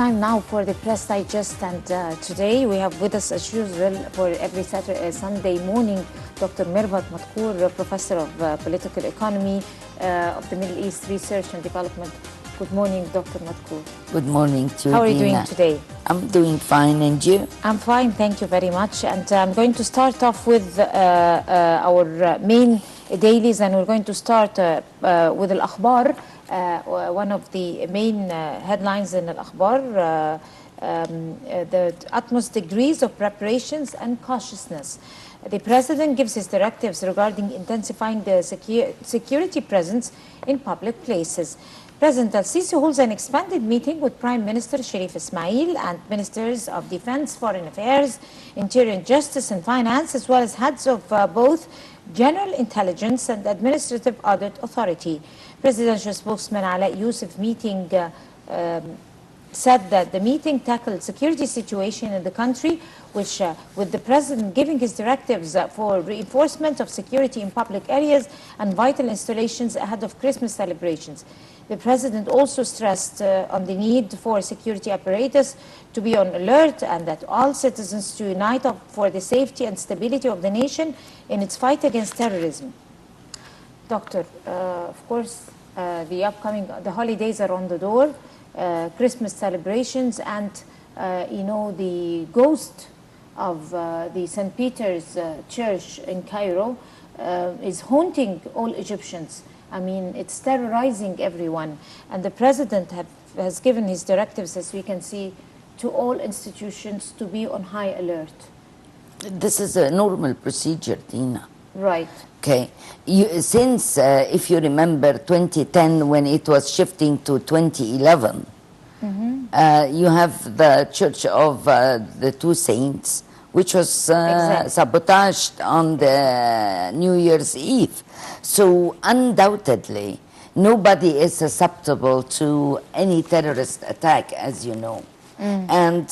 time now for the Press Digest, and today we have with us, as usual, for every Sunday morning, Dr. Mervat Madkour, Professor of Political Economy of the Middle East Research and Development. Good morning, Dr. Madkour. Good morning to you. How are you doing today? I'm doing fine, and you? I'm fine, thank you very much. And I'm going to start off with our main dailies, and we're going to start with Al-Akhbar. One of the main headlines in Al-Akhbar, the utmost degrees of preparations and cautiousness. The President gives his directives regarding intensifying the security presence in public places. President Al-Sisi holds an expanded meeting with Prime Minister Sharif Ismail and Ministers of Defense, Foreign Affairs, Interior and Justice and Finance, as well as heads of both General Intelligence and Administrative Audit Authority. Presidential spokesman Ala Yusuf said that the meeting tackled security situation in the country, which with the President giving his directives for reinforcement of security in public areas and vital installations ahead of Christmas celebrations. The President also stressed on the need for security apparatus to be on alert and that all citizens to unite up for the safety and stability of the nation in its fight against terrorism. Doctor, of course, the holidays are on the door, Christmas celebrations, and the ghost of the St. Peter's Church in Cairo is haunting all Egyptians. I mean, it's terrorizing everyone. And the President has given his directives, as we can see, to all institutions to be on high alert. This is a normal procedure, Dina. Right. Okay. Since, if you remember, 2010, when it was shifting to 2011, you have the Church of the Two Saints, which was sabotaged on the New Year's Eve. So undoubtedly, nobody is susceptible to any terrorist attack, as you know. And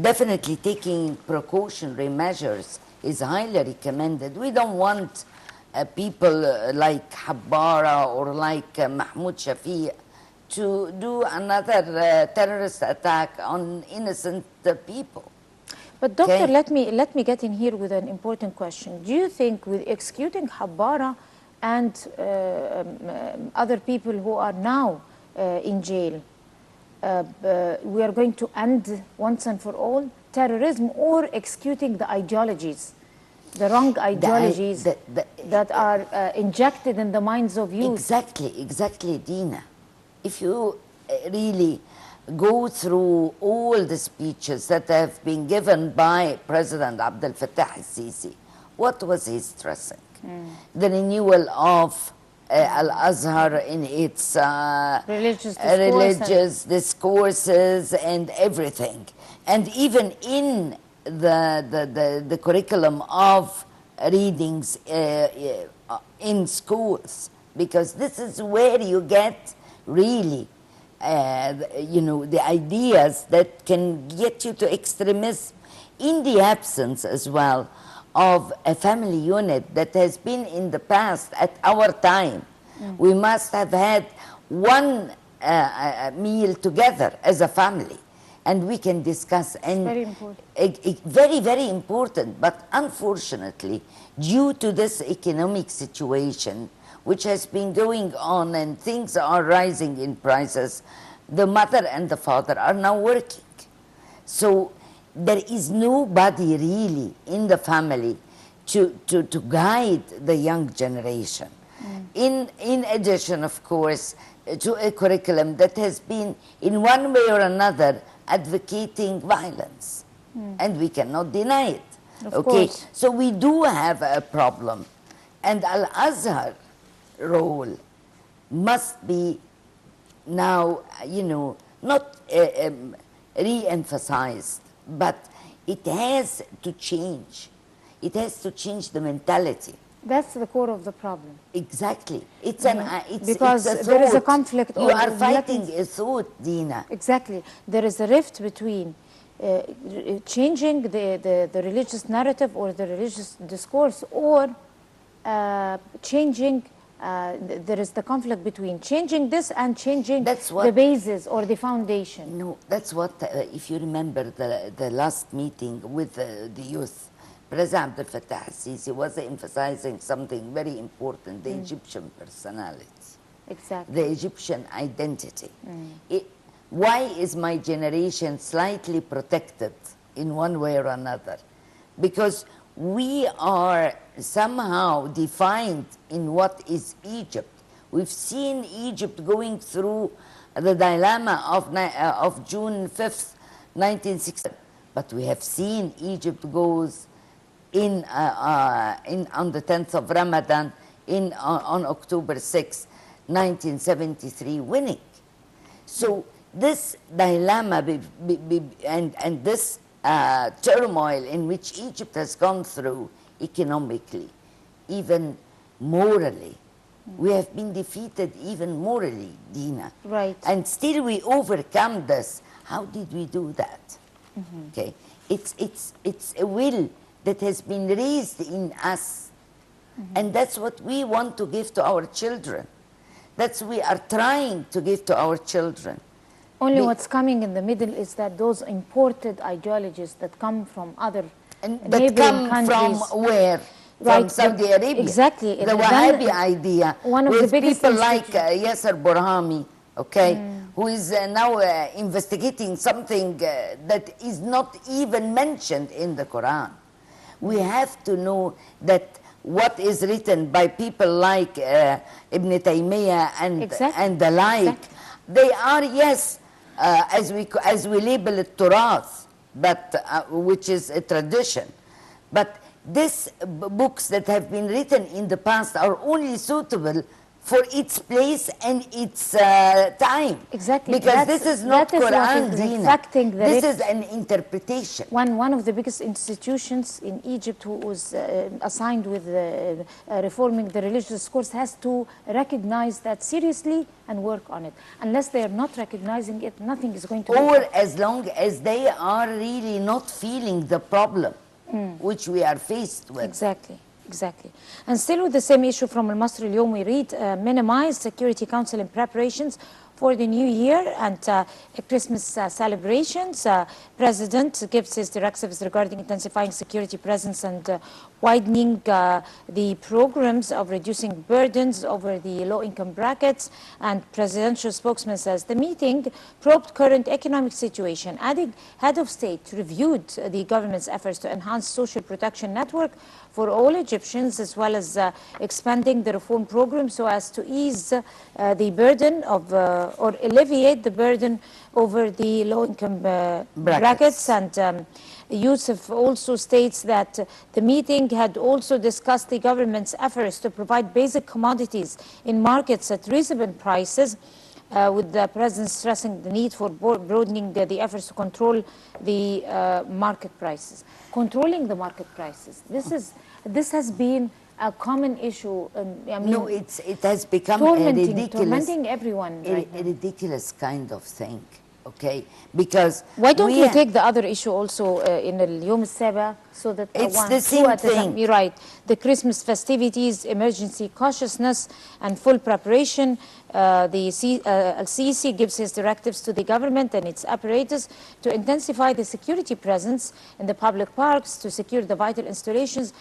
definitely taking precautionary measures is highly recommended. We don't want people like Habbara or like Mahmoud Shafiq to do another terrorist attack on innocent people. But doctor, let me get in here with an important question. Do you think with executing Habbara and other people who are now in jail, we are going to end once and for all terrorism, or executing the ideologies, the wrong ideologies that are injected in the minds of youth? Exactly, Dina. If you really go through all the speeches that have been given by President Abdel Fattah al-Sisi, what was he stressing? The renewal of Al-Azhar in its religious discourses and everything. And even in the curriculum of readings in schools, because this is where you get really the ideas that can get you to extremism, in the absence as well of a family unit that has been in the past. At our time, we must have had one meal together as a family, and we can discuss. And very important. Very, very important. But unfortunately, due to this economic situation, which has been going on and things are rising in prices, the mother and the father are now working. So there is nobody really in the family to guide the young generation. In addition, of course, to a curriculum that has been, in one way or another, advocating violence. And we cannot deny it. Of course. So we do have a problem. And Al-Azhar role must be now, not re-emphasized, but it has to change. It has to change the mentality. That's the core of the problem. Exactly. Because there is a conflict. You are fighting a thought, Dina. Exactly. There is a rift between changing the religious narrative or the religious discourse, or changing there is the conflict between changing this and changing That's what- the basis or the foundation. No, that's what, if you remember the last meeting with the youth, President Abdel Fattah al-Sisi was emphasizing something very important, the Egyptian personality, Exactly. the Egyptian identity. Why is my generation slightly protected in one way or another? Because we are somehow defined in what is Egypt. We've seen Egypt going through the dilemma of June 5th, 1960. But we have seen Egypt goes on the 10th of Ramadan, on October 6th, 1973, winning. So this dilemma and this turmoil in which Egypt has gone through economically, even morally, we have been defeated even morally, Dina. Right. And still we overcome this. How did we do that? Okay, it's a will that has been raised in us, and that's what we want to give to our children. That's what we are trying to give to our children. Only what's coming in the middle is that those imported ideologies that come from other That neighboring come countries. from where? Right, From Saudi Arabia. exactly. The And Wahhabi then idea, one of with the biggest people like Yasser Burhami, okay, who is now investigating something that is not even mentioned in the Quran. We have to know that what is written by people like Ibn Taymiyyah and the like, they are, yes, as we label it, Turath, but which is a tradition. But these books that have been written in the past are only suitable for its place and its time. Exactly. Because this is not Quran, Dina. This is is an interpretation. One of the biggest institutions in Egypt who was assigned with reforming the religious discourse has to recognize that seriously and work on it. Unless they are not recognizing it, nothing is going to Or be as long as they are really not feeling the problem which we are faced with. Exactly. Exactly. And still with the same issue from Al-Masri Al-Yawm, we read, minimize Security Council in preparations for the new year and Christmas celebrations. President gives his directives regarding intensifying security presence and widening the programs of reducing burdens over the low-income brackets. And presidential spokesman says the meeting probed current economic situation, adding head of state reviewed the government's efforts to enhance social protection network for all Egyptians, as well as expanding the reform program so as to ease the burden of or alleviate the burden over the low-income brackets. And Yusuf also states that the meeting had also discussed the government's efforts to provide basic commodities in markets at reasonable prices, with the president stressing the need for broadening the efforts to control the market prices. Controlling the market prices. This has been a common issue. I mean, no, it has become a ridiculous, tormenting everyone. A ridiculous kind of thing. Okay, because why don't you take the other issue also in Al-Yawm Al-Saba, so that it's the same thing. You're right. The festivities, emergency cautiousness, and full preparation. Al-Sisi gives his directives to the government and its apparatus to intensify the security presence in the public parks, to secure the vital installations,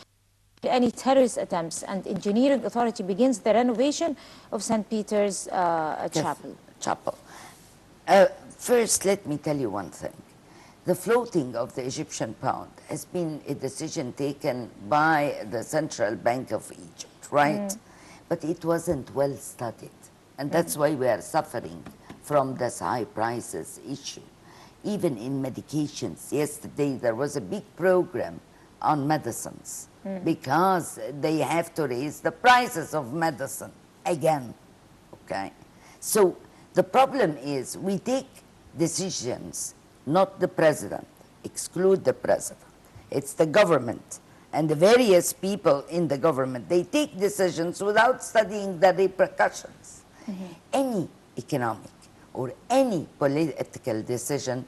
any terrorist attempts, and engineering authority begins the renovation of St. Peter's Chapel. First, let me tell you one thing. The floating of the Egyptian pound has been a decision taken by the Central Bank of Egypt, right? But it wasn't well studied. And that's why we are suffering from this high prices issue. Even in medications, yesterday there was a big program on medicines because they have to raise the prices of medicine again, okay? So the problem is we take decisions, not the president, exclude the president. It's the government and the various people in the government. They take decisions without studying the repercussions. Any economic or any political decision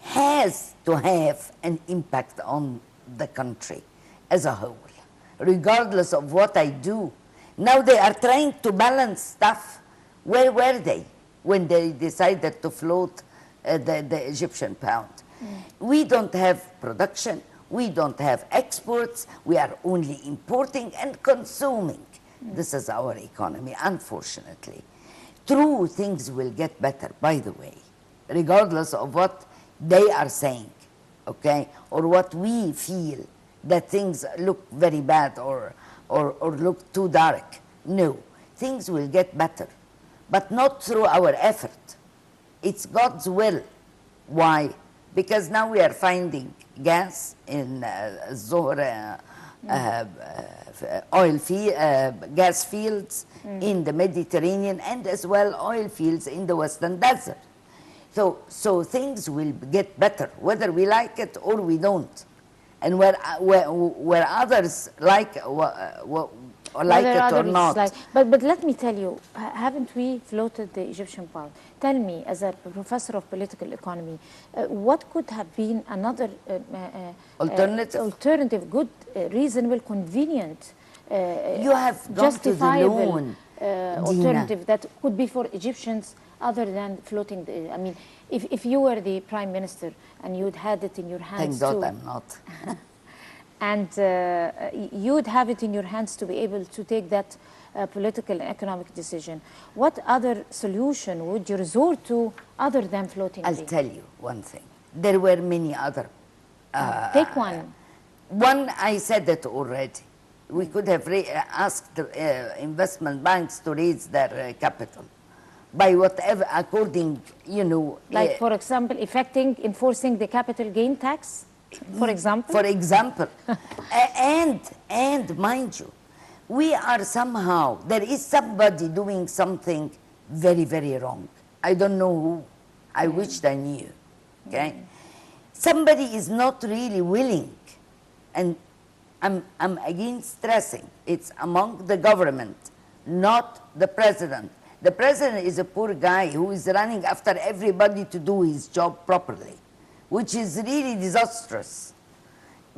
has to have an impact on the country as a whole. Regardless of what I do, Now they are trying to balance stuff. Where were they when they decided to float the Egyptian pound? We don't have production, we don't have exports, we are only importing and consuming. This is our economy, unfortunately. True, things will get better, by the way, regardless of what they are saying, okay, or what we feel that things look very bad or look too dark. No, things will get better, but not through our effort. It's God's will. Why? Because now we are finding gas in gas fields in the Mediterranean, and as well oil fields in the Western Desert. So things will get better, whether we like it or we don't. And where others like it or not. But let me tell you, haven't we floated the Egyptian pound? Tell me, as a professor of political economy, what could have been another alternative, good, reasonable, convenient, you have justifiable alternative that could be for Egyptians other than floating the, I mean, if you were the prime minister and you'd had it in your hands Thank God I'm not. and you would have it in your hands to be able to take that political and economic decision, what other solution would you resort to other than floating? I'll tell you one thing. There were many other. Take one. One, I said it already. We could have asked investment banks to raise their capital by whatever, according, you know. Like, for example, enforcing the capital gain tax? For example? For example. and mind you, we are somehow, there is somebody doing something very, very wrong. I don't know who. I wished I knew. Okay? Somebody is not really willing, and I'm again stressing, it's among the government, not the president. The president is a poor guy who is running after everybody to do his job properly, which is really disastrous.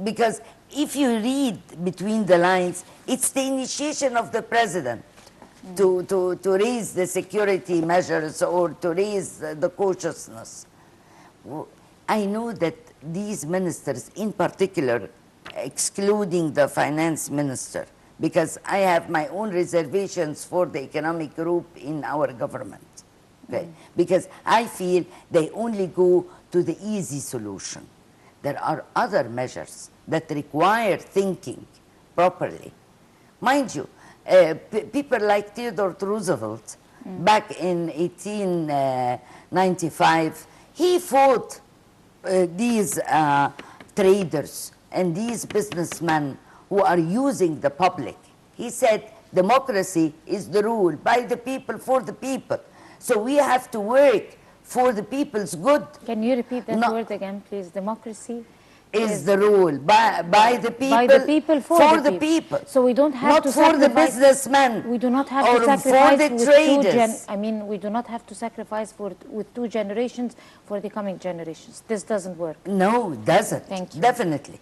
Because if you read between the lines, it's the initiation of the president to raise the security measures or to raise the cautiousness. I know that these ministers, in particular, excluding the finance minister, because I have my own reservations for the economic group in our government. Okay? Because I feel they only go to the easy solution. There are other measures that require thinking properly. Mind you, people like Theodore Roosevelt, back in 1895, he fought these traders and these businessmen who are using the public. He said, democracy is the rule, by the people, for the people. So we have to work for the people's good. Can you repeat that word again, please? Democracy is the rule, by the people, for the people. So we don't have to sacrifice. Not for the businessmen. We do not have to sacrifice for the traders. We do not have to sacrifice with 2 generations for the coming generations. This doesn't work. No, it doesn't. Thank you. Definitely.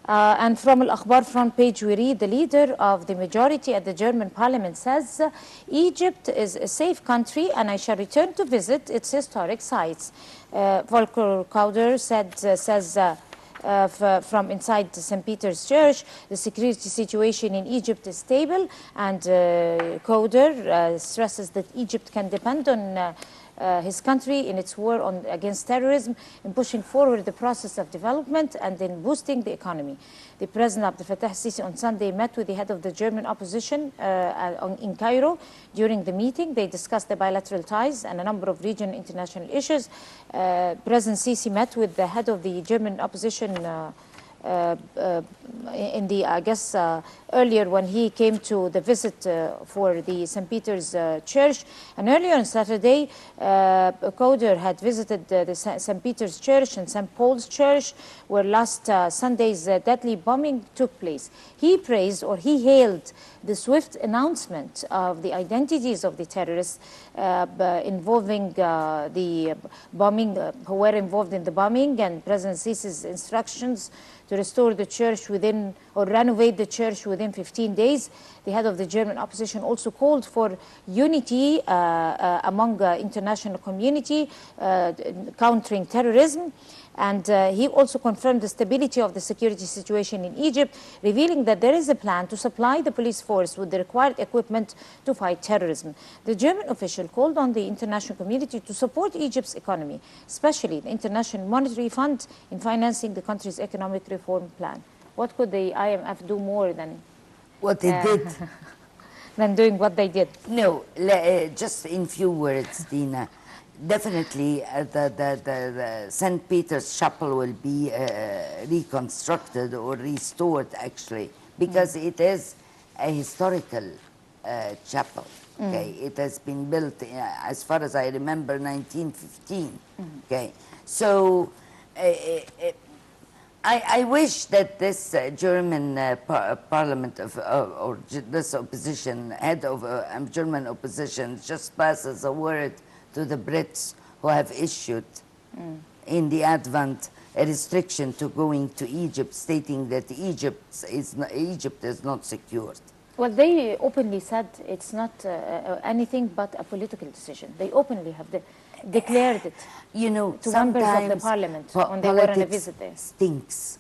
And from Al-Akhbar front page, we read the leader of the majority at the German parliament says, Egypt is a safe country and I shall return to visit its historic sites. Volker Kauder says from inside St. Peter's Church, the security situation in Egypt is stable, and Kauder stresses that Egypt can depend on his country in its war against terrorism, in pushing forward the process of development and in boosting the economy. The President Abdel Fattah al-Sisi on Sunday met with the head of the German opposition in Cairo. During the meeting, they discussed the bilateral ties and a number of regional and international issues. President Sisi met with the head of the German opposition in the, I guess, earlier when he came to the visit for the St. Peter's Church. And earlier on Saturday, Kauder had visited the St. Peter's Church and St. Paul's Church, where last Sunday's deadly bombing took place. He praised, or he hailed, the swift announcement of the identities of the terrorists involving the bombing, who were involved in the bombing, and President Sisi's instructions to restore the church within, or renovate the church within 15 days. The head of the German opposition also called for unity among the international community, countering terrorism. And he also confirmed the stability of the security situation in Egypt, revealing that there is a plan to supply the police force with the required equipment to fight terrorism. The German official called on the international community to support Egypt's economy, especially the International Monetary Fund, in financing the country's economic reform plan. What could the IMF do more than what they did? Than doing what they did? No, just in few words, Dina. Definitely, the St. Peter's Chapel will be reconstructed or restored, actually, because it is a historical chapel. Okay, it has been built, as far as I remember, 1915. Okay, so I wish that this German parliament or this opposition, head of German opposition, just passes a word to the Brits who have issued in the Advent a restriction to going to Egypt, stating that Egypt is not secured. Well, they openly said it's not anything but a political decision. They openly have declared it. You know, to members of the parliament when they were on a visit there. Stinks,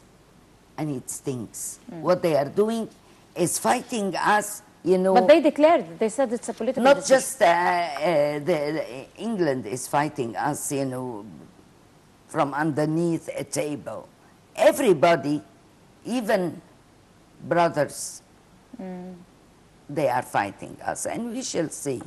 and it stinks. What they are doing is fighting us. You know, but they declared, they said it's a political not decision. just England is fighting us, you know, from underneath a table. Everybody, even brothers, they are fighting us, and we shall see.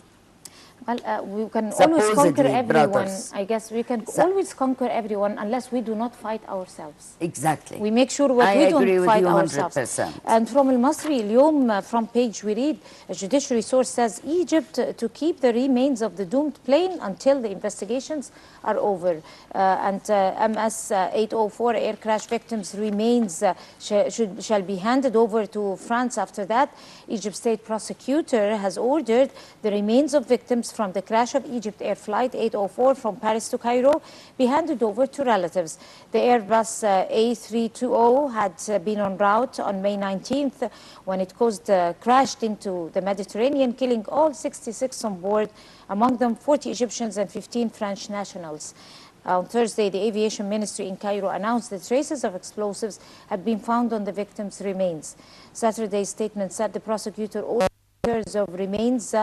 Well, we can Supposedly always conquer everyone. brothers. I guess we can always conquer everyone unless we do not fight ourselves. Exactly. We make sure that we don't fight ourselves. 100%. And from Al-Masri اليوم front page we read, a judiciary source says Egypt to keep the remains of the doomed plane until the investigations are over. And MS-804 air crash victims' remains shall be handed over to France after that. Egypt state prosecutor has ordered the remains of victims from the crash of Egypt Air Flight 804 from Paris to Cairo be handed over to relatives. The Airbus A320 had been en route on May 19th when it crashed into the Mediterranean, killing all 66 on board, among them 40 Egyptians and 15 French nationals. On Thursday, the aviation ministry in Cairo announced that traces of explosives had been found on the victims' remains. Saturday's statement said the prosecutor ordered of remains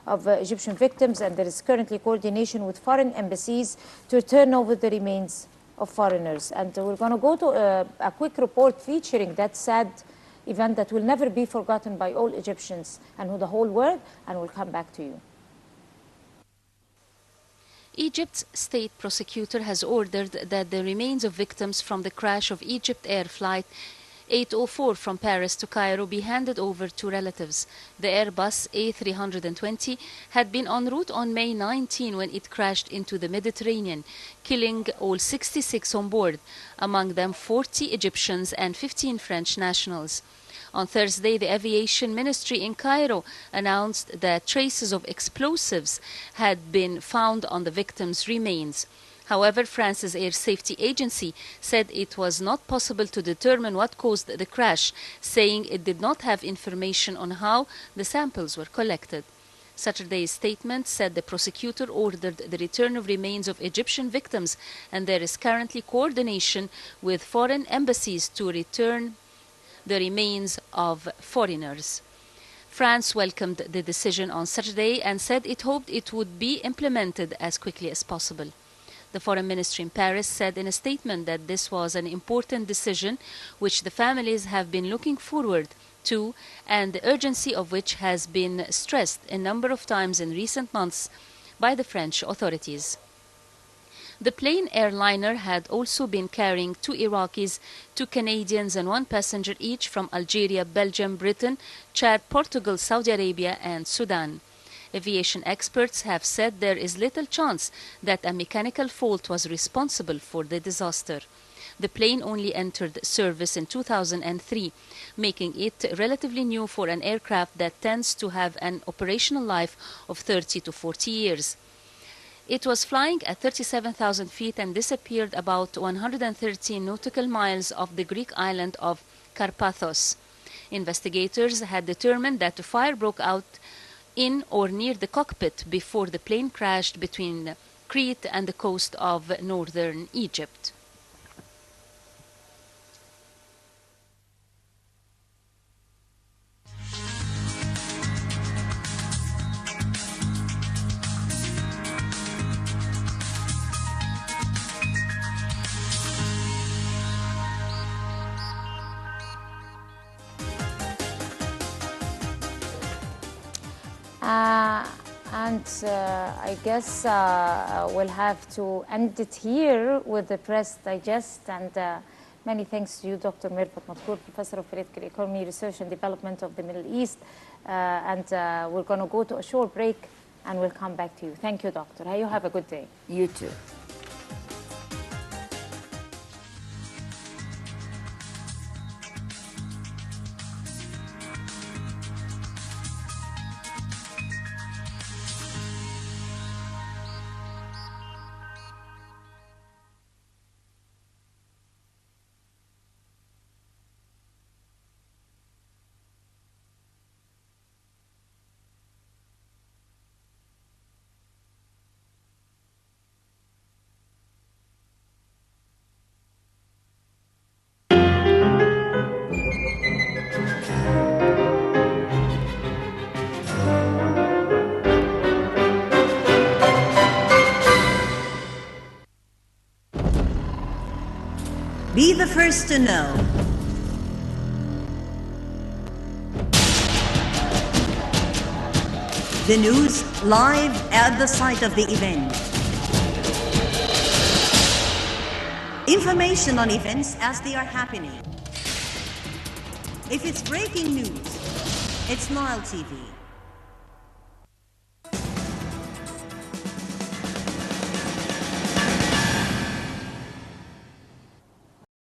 of Egyptian victims, and there is currently coordination with foreign embassies to turn over the remains of foreigners. And we're going to go to a quick report featuring that sad event that will never be forgotten by all Egyptians and the whole world, and we'll come back to you. Egypt's state prosecutor has ordered that the remains of victims from the crash of Egypt Air Flight 804 from Paris to Cairo be handed over to relatives. The Airbus A320 had been en route on May 19 when it crashed into the Mediterranean, killing all 66 on board, among them 40 Egyptians and 15 French nationals. On Thursday, the aviation ministry in Cairo announced that traces of explosives had been found on the victims' remains. However, France's air safety agency said it was not possible to determine what caused the crash, saying it did not have information on how the samples were collected. Saturday's statement said the prosecutor ordered the return of remains of Egyptian victims, and there is currently coordination with foreign embassies to return the remains of foreigners. France welcomed the decision on Saturday and said it hoped it would be implemented as quickly as possible. The Foreign Ministry in Paris said in a statement that this was an important decision which the families have been looking forward to, and the urgency of which has been stressed a number of times in recent months by the French authorities. The plane airliner had also been carrying 2 Iraqis, 2 Canadians and 1 passenger each from Algeria, Belgium, Britain, Chad, Portugal, Saudi Arabia and Sudan. Aviation experts have said there is little chance that a mechanical fault was responsible for the disaster. The plane only entered service in 2003, making it relatively new for an aircraft that tends to have an operational life of 30 to 40 years. It was flying at 37,000 feet and disappeared about 113 nautical miles off the Greek island of Karpathos. Investigators had determined that the fire broke out in or near the cockpit before the plane crashed between Crete and the coast of northern Egypt. I guess we'll have to end it here with the press digest, and many thanks to you, Dr. Mervat Madkour, Professor of Political Economy, Research and Development of the Middle East. We're going to go to a short break and we'll come back to you. Thank you, Doctor. You have a good day. You too. Be the first to know. The news live at the site of the event. Information on events as they are happening. If it's breaking news, it's Nile TV.